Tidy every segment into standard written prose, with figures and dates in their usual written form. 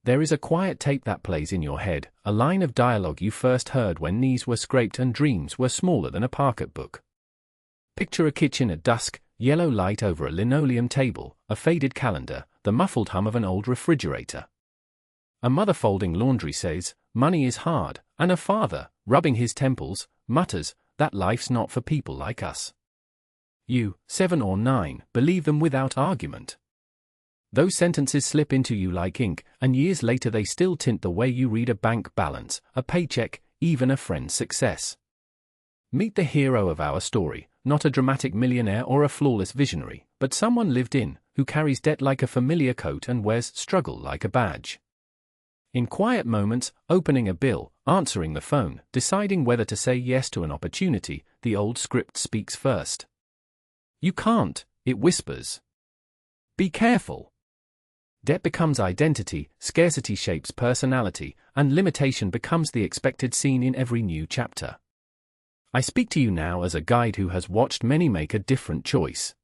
There is a quiet tape that plays in your head, a line of dialogue you first heard when knees were scraped and dreams were smaller than a pocketbook. Picture a kitchen at dusk, yellow light over a linoleum table, a faded calendar, the muffled hum of an old refrigerator. A mother folding laundry says, "Money is hard," and a father, rubbing his temples, mutters, "That life's not for people like us." You, 7 or 9, believe them without argument. Those sentences slip into you like ink, and years later they still tint the way you read a bank balance, a paycheck, even a friend's success. Meet the hero of our story, not a dramatic millionaire or a flawless visionary, but someone lived in, who carries debt like a familiar coat and wears struggle like a badge. In quiet moments, opening a bill, answering the phone, deciding whether to say yes to an opportunity, the old script speaks first. "You can't," it whispers. "Be careful." Debt becomes identity, scarcity shapes personality, and limitation becomes the expected scene in every new chapter. I speak to you now as a guide who has watched many make a different choice.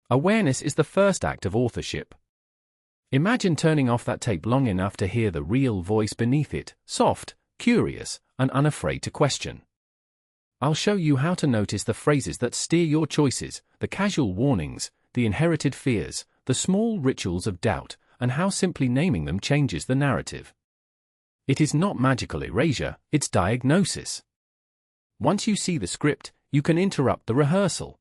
Awareness is the first act of authorship. Imagine turning off that tape long enough to hear the real voice beneath it, soft, curious, and unafraid to question. I'll show you how to notice the phrases that steer your choices, the casual warnings, the inherited fears, the small rituals of doubt, and how simply naming them changes the narrative. It is not magical erasure, it's diagnosis. Once you see the script, you can interrupt the rehearsal.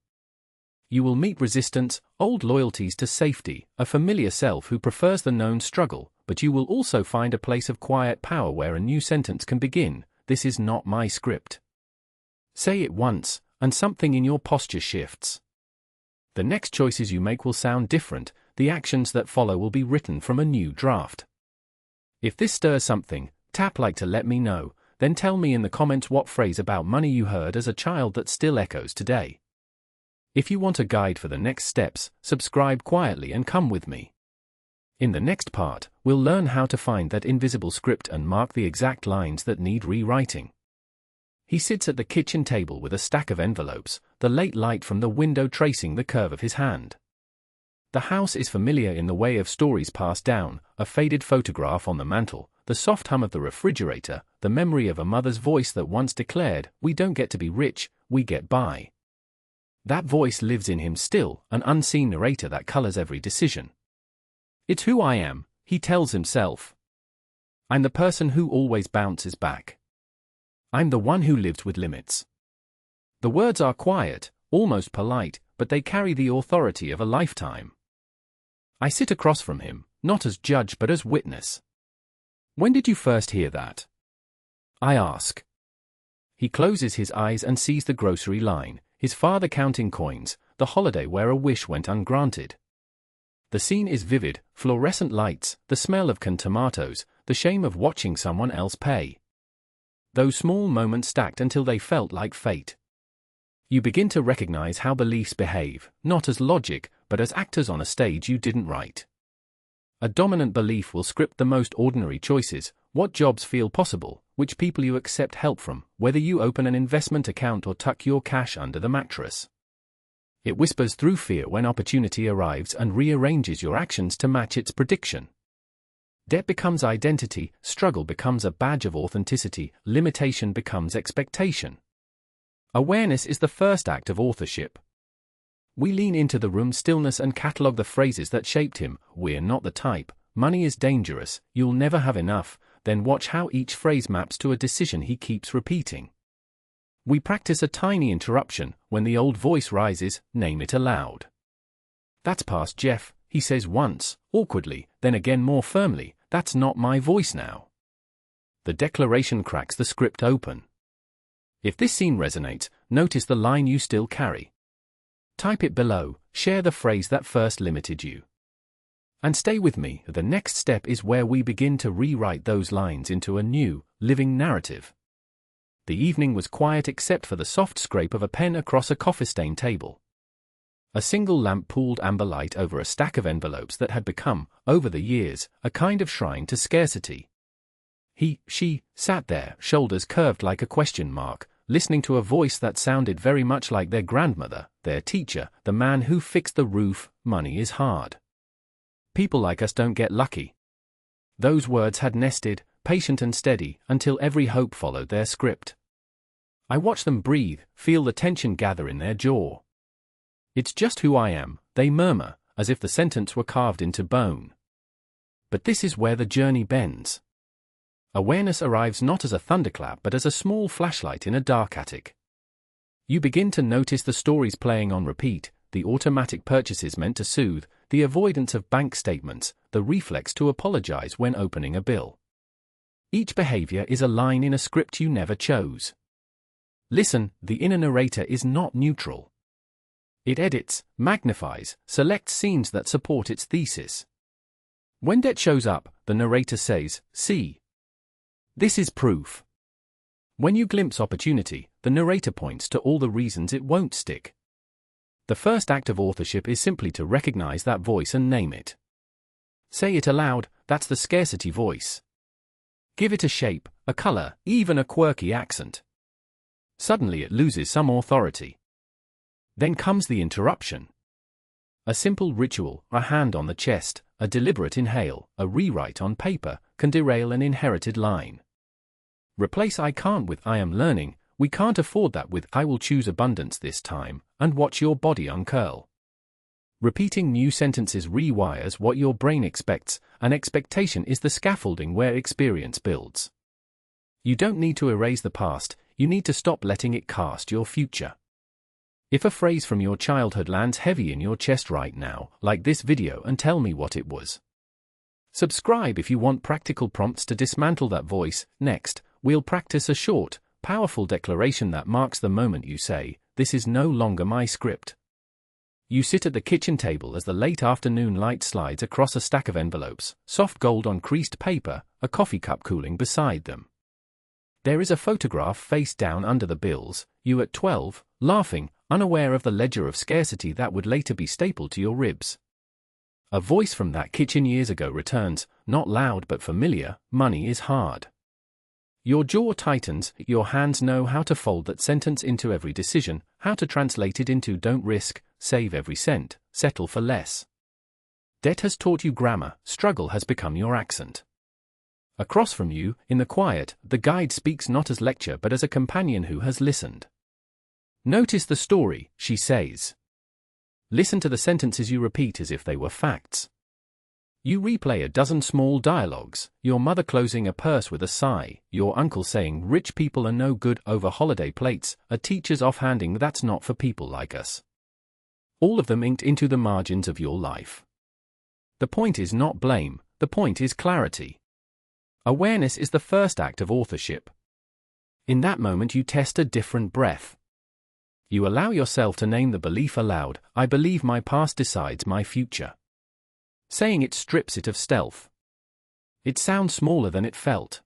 You will meet resistance, old loyalties to safety, a familiar self who prefers the known struggle, but you will also find a place of quiet power where a new sentence can begin, "This is not my script." Say it once, and something in your posture shifts. The next choices you make will sound different, the actions that follow will be written from a new draft. If this stirs something, tap like to let me know, then tell me in the comments what phrase about money you heard as a child that still echoes today. If you want a guide for the next steps, subscribe quietly and come with me. In the next part, we'll learn how to find that invisible script and mark the exact lines that need rewriting. He sits at the kitchen table with a stack of envelopes, the late light from the window tracing the curve of his hand. The house is familiar in the way of stories passed down, a faded photograph on the mantel, the soft hum of the refrigerator, the memory of a mother's voice that once declared, "We don't get to be rich, we get by." That voice lives in him still, an unseen narrator that colors every decision. "It's who I am," he tells himself. "I'm the person who always bounces back. I'm the one who lives with limits." The words are quiet, almost polite, but they carry the authority of a lifetime. I sit across from him, not as judge but as witness. "When did you first hear that?" I ask. He closes his eyes and sees the grocery line, his father counting coins, the holiday where a wish went ungranted. The scene is vivid, fluorescent lights, the smell of canned tomatoes, the shame of watching someone else pay. Those small moments stacked until they felt like fate. You begin to recognize how beliefs behave, not as logic, but as actors on a stage you didn't write. A dominant belief will script the most ordinary choices, what jobs feel possible, which people you accept help from, whether you open an investment account or tuck your cash under the mattress. It whispers through fear when opportunity arrives and rearranges your actions to match its prediction. Debt becomes identity, struggle becomes a badge of authenticity, limitation becomes expectation. Awareness is the first act of authorship. We lean into the room's stillness and catalogue the phrases that shaped him. "We're not the type," "Money is dangerous," "You'll never have enough," then watch how each phrase maps to a decision he keeps repeating. We practice a tiny interruption. When the old voice rises, name it aloud. "That's past Jeff," he says once, awkwardly, then again more firmly, "That's not my voice now." The declaration cracks the script open. If this scene resonates, notice the line you still carry. Type it below, share the phrase that first limited you. And stay with me, the next step is where we begin to rewrite those lines into a new, living narrative. The evening was quiet except for the soft scrape of a pen across a coffee-stained table. A single lamp pooled amber light over a stack of envelopes that had become, over the years, a kind of shrine to scarcity. She, sat there, shoulders curved like a question mark, listening to a voice that sounded very much like their grandmother, their teacher, the man who fixed the roof. "Money is hard. People like us don't get lucky." Those words had nested, patient and steady, until every hope followed their script. I watch them breathe, feel the tension gather in their jaw. "It's just who I am," they murmur, as if the sentence were carved into bone. But this is where the journey bends. Awareness arrives not as a thunderclap but as a small flashlight in a dark attic. You begin to notice the stories playing on repeat, the automatic purchases meant to soothe, the avoidance of bank statements, the reflex to apologize when opening a bill. Each behavior is a line in a script you never chose. Listen, the inner narrator is not neutral. It edits, magnifies, selects scenes that support its thesis. When debt shows up, the narrator says, "See. This is proof." When you glimpse opportunity, the narrator points to all the reasons it won't stick. The first act of authorship is simply to recognize that voice and name it. Say it aloud, that's the scarcity voice. Give it a shape, a color, even a quirky accent. Suddenly it loses some authority. Then comes the interruption. A simple ritual, a hand on the chest, a deliberate inhale, a rewrite on paper, can derail an inherited line. Replace "I can't" with "I am learning." "We can't afford that" with "I will choose abundance this time," and watch your body uncurl. Repeating new sentences rewires what your brain expects, and expectation is the scaffolding where experience builds. You don't need to erase the past, you need to stop letting it cast your future. If a phrase from your childhood lands heavy in your chest right now, like this video and tell me what it was. Subscribe if you want practical prompts to dismantle that voice. Next, we'll practice a short, powerful declaration that marks the moment you say, "This is no longer my script." You sit at the kitchen table as the late afternoon light slides across a stack of envelopes, soft gold on creased paper, a coffee cup cooling beside them. There is a photograph face down under the bills, you at 12, laughing, unaware of the ledger of scarcity that would later be stapled to your ribs. A voice from that kitchen years ago returns, not loud but familiar, "Money is hard." Your jaw tightens, your hands know how to fold that sentence into every decision, how to translate it into "Don't risk, save every cent, settle for less." Debt has taught you grammar, struggle has become your accent. Across from you, in the quiet, the guide speaks not as lecture but as a companion who has listened. "Notice the story," she says. Listen to the sentences you repeat as if they were facts. You replay a dozen small dialogues, your mother closing a purse with a sigh, your uncle saying "rich people are no good" over holiday plates, a teacher's offhanding "that's not for people like us." All of them inked into the margins of your life. The point is not blame, the point is clarity. Awareness is the first act of authorship. In that moment you test a different breath. You allow yourself to name the belief aloud, "I believe my past decides my future." Saying it strips it of stealth. It sounds smaller than it felt.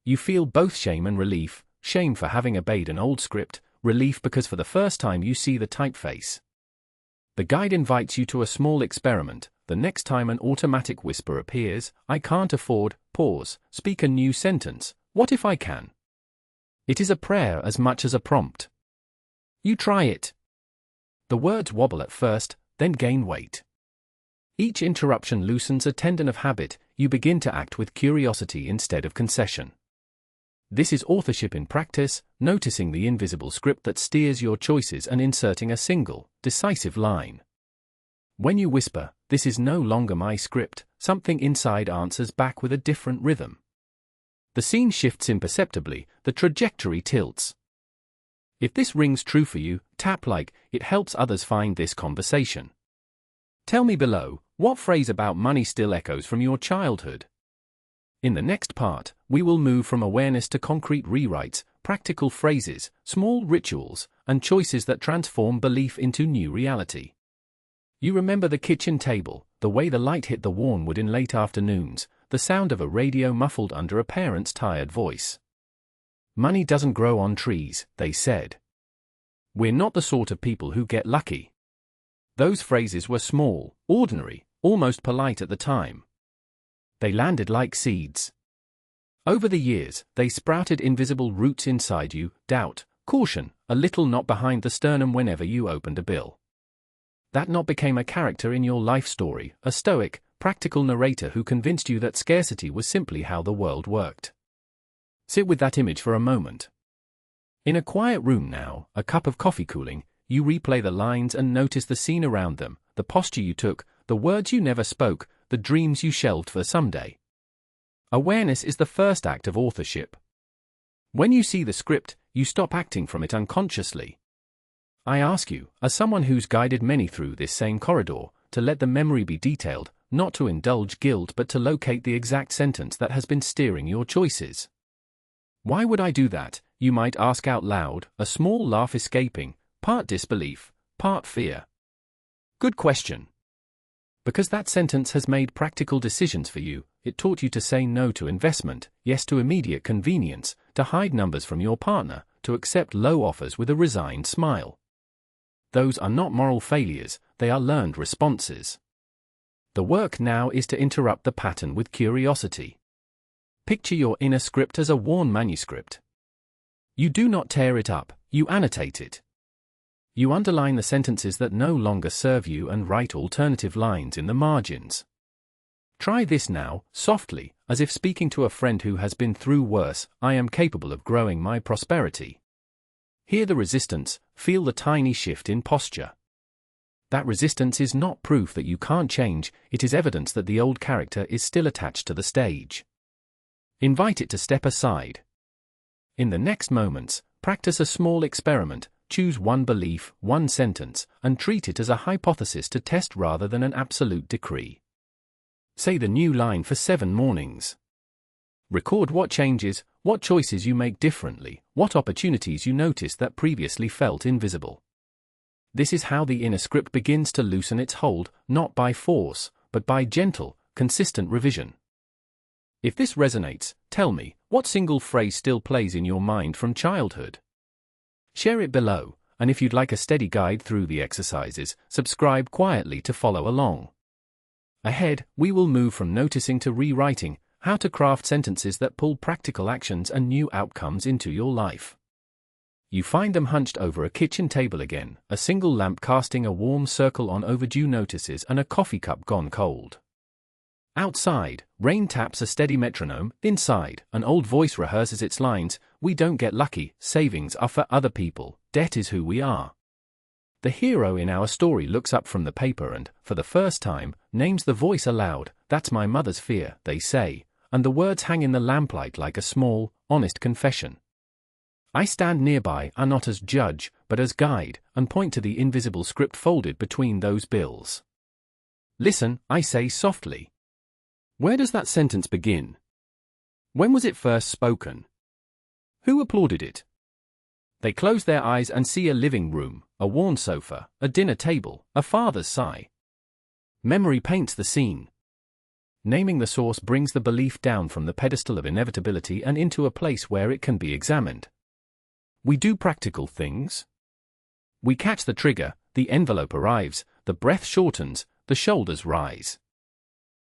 You feel both shame and relief, shame for having obeyed an old script, relief because for the first time you see the typeface. The guide invites you to a small experiment. The next time an automatic whisper appears, "I can't afford," pause, speak a new sentence, "What if I can?" It is a prayer as much as a prompt. You try it. The words wobble at first, then gain weight. Each interruption loosens a tendon of habit, you begin to act with curiosity instead of concession. This is authorship in practice, noticing the invisible script that steers your choices and inserting a single, decisive line. When you whisper, "This is no longer my script," something inside answers back with a different rhythm. The scene shifts imperceptibly, the trajectory tilts. If this rings true for you, tap like, it helps others find this conversation. Tell me below, what phrase about money still echoes from your childhood? In the next part, we will move from awareness to concrete rewrites, practical phrases, small rituals, and choices that transform belief into new reality. You remember the kitchen table, the way the light hit the worn wood in late afternoons, the sound of a radio muffled under a parent's tired voice. "Money doesn't grow on trees," they said. We're not the sort of people who get lucky. Those phrases were small, ordinary, almost polite at the time. They landed like seeds. Over the years, they sprouted invisible roots inside you, doubt, caution, a little knot behind the sternum whenever you opened a bill. That knot became a character in your life story, a stoic, practical narrator who convinced you that scarcity was simply how the world worked. Sit with that image for a moment. In a quiet room now, a cup of coffee cooling, you replay the lines and notice the scene around them, the posture you took, the words you never spoke, the dreams you shelved for someday. Awareness is the first act of authorship. When you see the script, you stop acting from it unconsciously. I ask you, as someone who's guided many through this same corridor, to let the memory be detailed, not to indulge guilt but to locate the exact sentence that has been steering your choices. Why would I do that, you might ask out loud, a small laugh escaping, part disbelief, part fear. Good question. Because that sentence has made practical decisions for you. It taught you to say no to investment, yes to immediate convenience, to hide numbers from your partner, to accept low offers with a resigned smile. Those are not moral failures, they are learned responses. The work now is to interrupt the pattern with curiosity. Picture your inner script as a worn manuscript. You do not tear it up, you annotate it. You underline the sentences that no longer serve you and write alternative lines in the margins. Try this now, softly, as if speaking to a friend who has been through worse. I am capable of growing my prosperity. Hear the resistance, feel the tiny shift in posture. That resistance is not proof that you can't change, it is evidence that the old character is still attached to the stage. Invite it to step aside. In the next moments, practice a small experiment. Choose one belief, one sentence, and treat it as a hypothesis to test rather than an absolute decree. Say the new line for 7 mornings. Record what changes, what choices you make differently, what opportunities you notice that previously felt invisible. This is how the inner script begins to loosen its hold, not by force, but by gentle, consistent revision. If this resonates, tell me, what single phrase still plays in your mind from childhood? Share it below, and if you'd like a steady guide through the exercises, subscribe quietly to follow along. Ahead, we will move from noticing to rewriting, how to craft sentences that pull practical actions and new outcomes into your life. You find them hunched over a kitchen table again, a single lamp casting a warm circle on overdue notices and a coffee cup gone cold. Outside, rain taps a steady metronome. Inside, an old voice rehearses its lines. We don't get lucky, savings are for other people, debt is who we are. The hero in our story looks up from the paper and, for the first time, names the voice aloud. That's my mother's fear, they say, and the words hang in the lamplight like a small, honest confession. I stand nearby, not as judge, but as guide, and point to the invisible script folded between those bills. Listen, I say softly. Where does that sentence begin? When was it first spoken? Who applauded it? They close their eyes and see a living room, a worn sofa, a dinner table, a father's sigh. Memory paints the scene. Naming the source brings the belief down from the pedestal of inevitability and into a place where it can be examined. We do practical things. We catch the trigger, the envelope arrives, the breath shortens, the shoulders rise.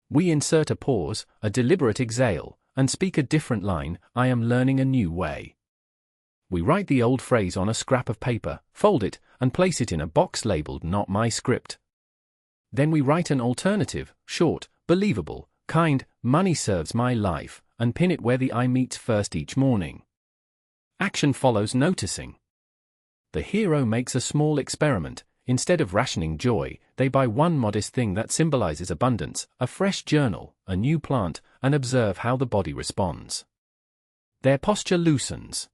We insert a pause, a deliberate exhale, and speak a different line. I am learning a new way. We write the old phrase on a scrap of paper, fold it, and place it in a box labeled "Not My Script." Then we write an alternative, short, believable, kind, "Money serves my life," and pin it where the I meets first each morning. Action follows noticing. The hero makes a small experiment. Instead of rationing joy, they buy one modest thing that symbolizes abundance, a fresh journal, a new plant, and observe how the body responds. Their posture loosens.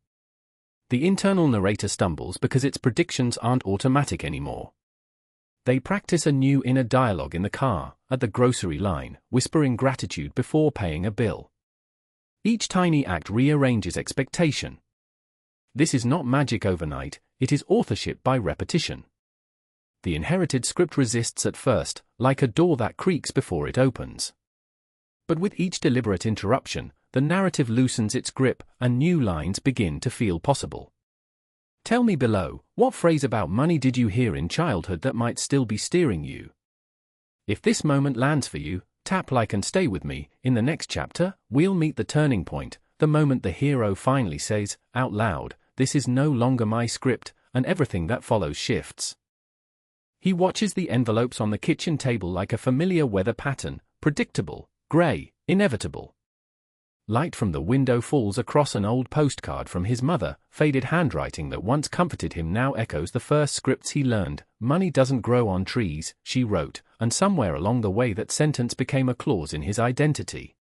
The internal narrator stumbles because its predictions aren't automatic anymore. They practice a new inner dialogue in the car, at the grocery line, whispering gratitude before paying a bill. Each tiny act rearranges expectation. This is not magic overnight, it is authorship by repetition. The inherited script resists at first, like a door that creaks before it opens. But with each deliberate interruption, the narrative loosens its grip and new lines begin to feel possible. Tell me below, what phrase about money did you hear in childhood that might still be steering you? If this moment lands for you, tap like and stay with me. In the next chapter, we'll meet the turning point, the moment the hero finally says, out loud, "This is no longer my script," and everything that follows shifts. He watches the envelopes on the kitchen table like a familiar weather pattern, predictable, grey, inevitable. Light from the window falls across an old postcard from his mother. Faded handwriting that once comforted him now echoes the first scripts he learned. Money doesn't grow on trees, she wrote, and somewhere along the way that sentence became a clause in his identity.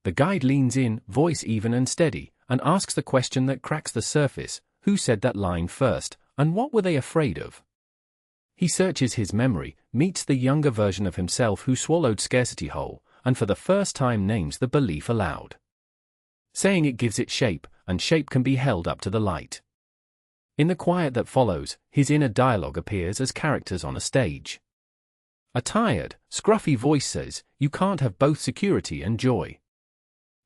The guide leans in, voice even and steady, and asks the question that cracks the surface: who said that line first, and what were they afraid of? He searches his memory, meets the younger version of himself who swallowed scarcity whole, and for the first time names the belief aloud. Saying it gives it shape, and shape can be held up to the light. In the quiet that follows, his inner dialogue appears as characters on a stage. A tired, scruffy voice says, "You can't have both security and joy."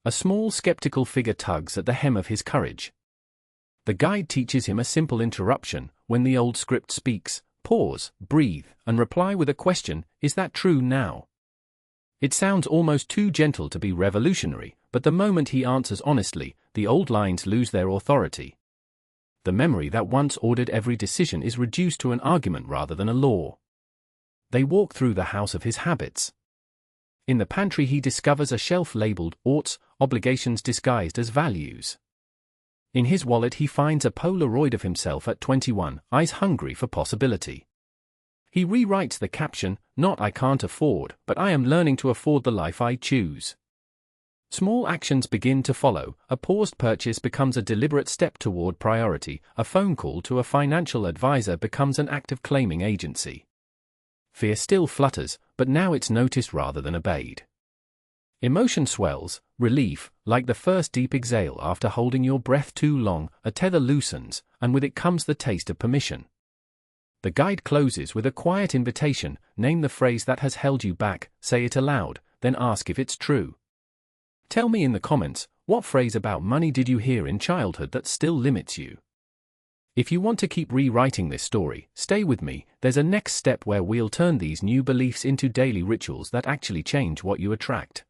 A small skeptical figure tugs at the hem of his courage. The guide teaches him a simple interruption: when the old script speaks, pause, breathe, and reply with a question: is that true now? It sounds almost too gentle to be revolutionary, but the moment he answers honestly, the old lines lose their authority. The memory that once ordered every decision is reduced to an argument rather than a law. They walk through the house of his habits. In the pantry he discovers a shelf labeled oughts, obligations disguised as values. In his wallet he finds a Polaroid of himself at 21, eyes hungry for possibility. He rewrites the caption, not "I can't afford," but "I am learning to afford the life I choose." Small actions begin to follow. A paused purchase becomes a deliberate step toward priority. A phone call to a financial advisor becomes an act of claiming agency. Fear still flutters, but now it's noticed rather than obeyed. Emotion swells, relief, like the first deep exhale after holding your breath too long. A tether loosens, and with it comes the taste of permission. The guide closes with a quiet invitation: name the phrase that has held you back, say it aloud, then ask if it's true. Tell me in the comments, what phrase about money did you hear in childhood that still limits you? If you want to keep rewriting this story, stay with me. There's a next step where we'll turn these new beliefs into daily rituals that actually change what you attract.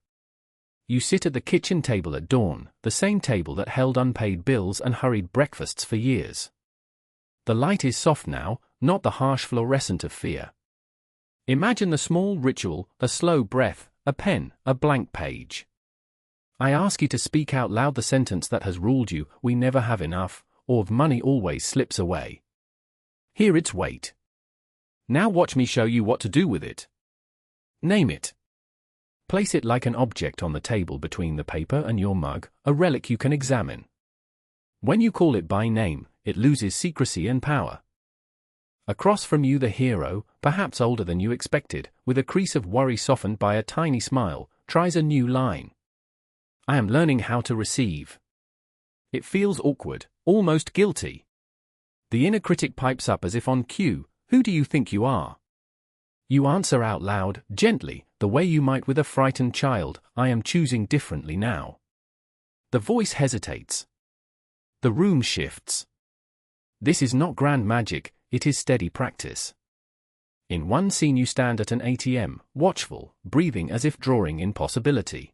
You sit at the kitchen table at dawn, the same table that held unpaid bills and hurried breakfasts for years. The light is soft now, not the harsh fluorescent of fear. Imagine the small ritual: a slow breath, a pen, a blank page. I ask you to speak out loud the sentence that has ruled you: we never have enough, or money always slips away. Hear its weight. Now watch me show you what to do with it. Name it. Place it like an object on the table between the paper and your mug, a relic you can examine. When you call it by name, it loses secrecy and power. Across from you the hero, perhaps older than you expected, with a crease of worry softened by a tiny smile, tries a new line. I am learning how to receive. It feels awkward, almost guilty. The inner critic pipes up as if on cue: who do you think you are? You answer out loud, gently, the way you might with a frightened child: I am choosing differently now. The voice hesitates. The room shifts. This is not grand magic, it is steady practice. In one scene you stand at an ATM, watchful, breathing as if drawing in possibility.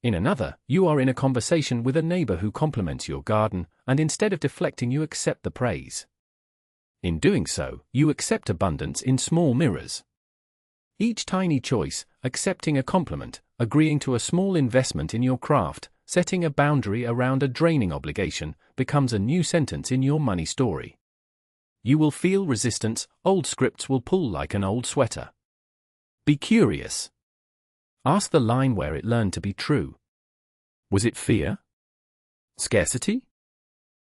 In another, you are in a conversation with a neighbor who compliments your garden, and instead of deflecting you accept the praise. In doing so, you accept abundance in small mirrors. Each tiny choice, accepting a compliment, agreeing to a small investment in your craft, setting a boundary around a draining obligation, becomes a new sentence in your money story. You will feel resistance, old scripts will pull like an old sweater. Be curious. Ask the line where it learned to be true. Was it fear? Scarcity?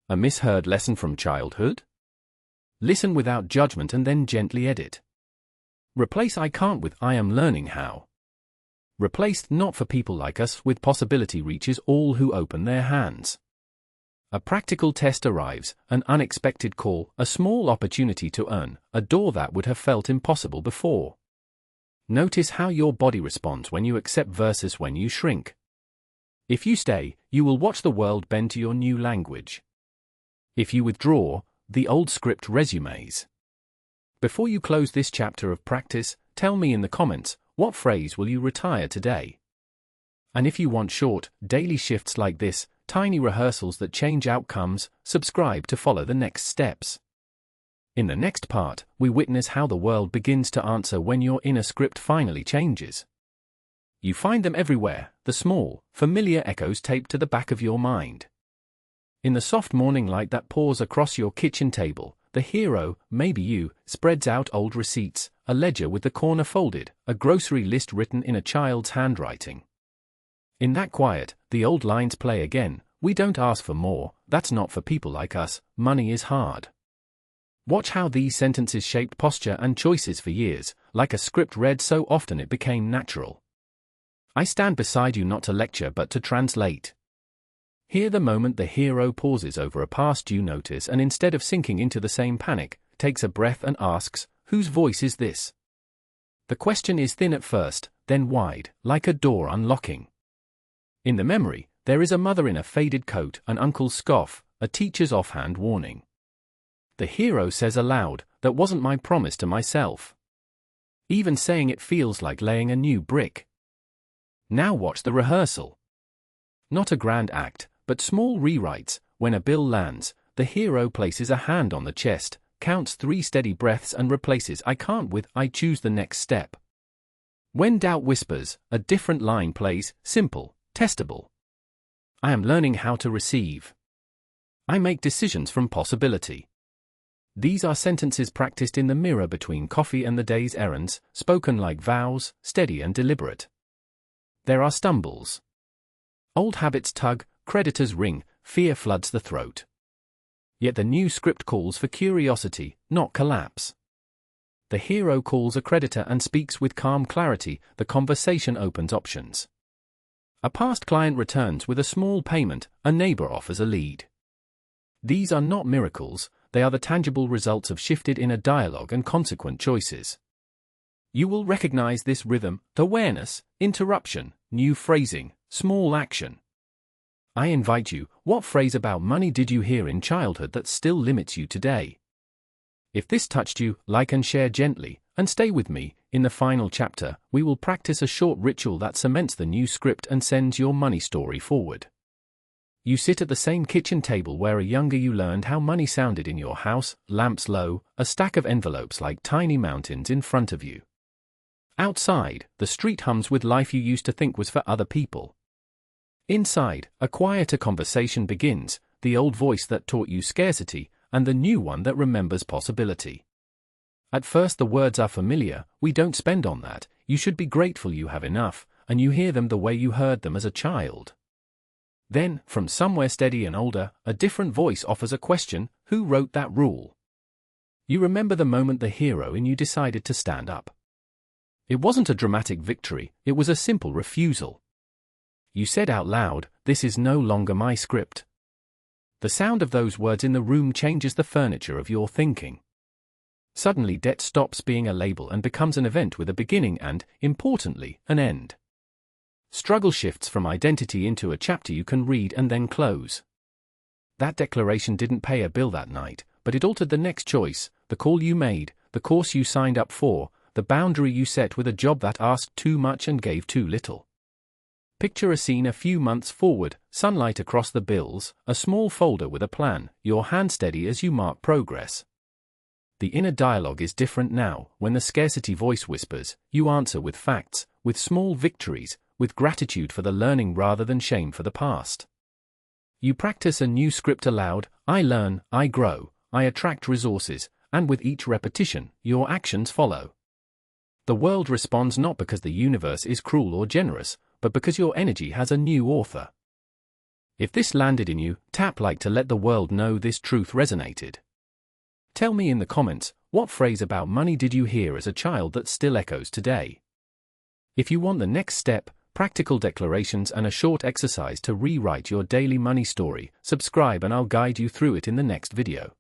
A misheard lesson from childhood? Listen without judgment and then gently edit. Replace "I can't" with "I am learning how." Replace "not for people like us" with "possibility reaches all who open their hands." A practical test arrives, an unexpected call, a small opportunity to earn, a door that would have felt impossible before. Notice how your body responds when you accept versus when you shrink. If you stay, you will watch the world bend to your new language. If you withdraw, the old script resumes. Before you close this chapter of practice, tell me in the comments, what phrase will you retire today? And if you want short, daily shifts like this, tiny rehearsals that change outcomes, subscribe to follow the next steps. In the next part, we witness how the world begins to answer when your inner script finally changes. You find them everywhere, the small, familiar echoes taped to the back of your mind. In the soft morning light that pours across your kitchen table, the hero, maybe you, spreads out old receipts, a ledger with the corner folded, a grocery list written in a child's handwriting. In that quiet, the old lines play again. We don't ask for more, that's not for people like us, money is hard. Watch how these sentences shaped posture and choices for years, like a script read so often it became natural. I stand beside you not to lecture but to translate. Hear the moment the hero pauses over a past due notice and instead of sinking into the same panic, takes a breath and asks, whose voice is this? The question is thin at first, then wide, like a door unlocking. In the memory, there is a mother in a faded coat, an uncle's scoff, a teacher's offhand warning. The hero says aloud, that wasn't my promise to myself. Even saying it feels like laying a new brick. Now watch the rehearsal. Not a grand act, but small rewrites. When a bill lands, the hero places a hand on the chest, counts 3 steady breaths and replaces I can't with I choose the next step. When doubt whispers, a different line plays, simple, testable. I am learning how to receive. I make decisions from possibility. These are sentences practiced in the mirror between coffee and the day's errands, spoken like vows, steady and deliberate. There are stumbles. Old habits tug, creditors ring, fear floods the throat. Yet the new script calls for curiosity, not collapse. The hero calls a creditor and speaks with calm clarity. The conversation opens options. A past client returns with a small payment, a neighbor offers a lead. These are not miracles, they are the tangible results of shifted inner dialogue and consequent choices. You will recognize this rhythm, awareness, interruption, new phrasing, small action. I invite you, what phrase about money did you hear in childhood that still limits you today? If this touched you, like and share gently, and stay with me. In the final chapter, we will practice a short ritual that cements the new script and sends your money story forward. You sit at the same kitchen table where a younger you learned how money sounded in your house, lamps low, a stack of envelopes like tiny mountains in front of you. Outside, the street hums with life you used to think was for other people. Inside, a quieter conversation begins, the old voice that taught you scarcity, and the new one that remembers possibility. At first the words are familiar, we don't spend on that, you should be grateful you have enough, and you hear them the way you heard them as a child. Then, from somewhere steady and older, a different voice offers a question, who wrote that rule? You remember the moment the hero in you decided to stand up. It wasn't a dramatic victory, it was a simple refusal. You said out loud, this is no longer my script. The sound of those words in the room changes the furniture of your thinking. Suddenly debt stops being a label and becomes an event with a beginning and, importantly, an end. Struggle shifts from identity into a chapter you can read and then close. That declaration didn't pay a bill that night, but it altered the next choice, the call you made, the course you signed up for, the boundary you set with a job that asked too much and gave too little. Picture a scene a few months forward, sunlight across the bills, a small folder with a plan, your hand steady as you mark progress. The inner dialogue is different now. When the scarcity voice whispers, you answer with facts, with small victories, with gratitude for the learning rather than shame for the past. You practice a new script aloud, I learn, I grow, I attract resources, and with each repetition, your actions follow. The world responds not because the universe is cruel or generous, but because your energy has a new author. If this landed in you, tap like to let the world know this truth resonated. Tell me in the comments, what phrase about money did you hear as a child that still echoes today? If you want the next step, practical declarations and a short exercise to rewrite your daily money story, subscribe and I'll guide you through it in the next video.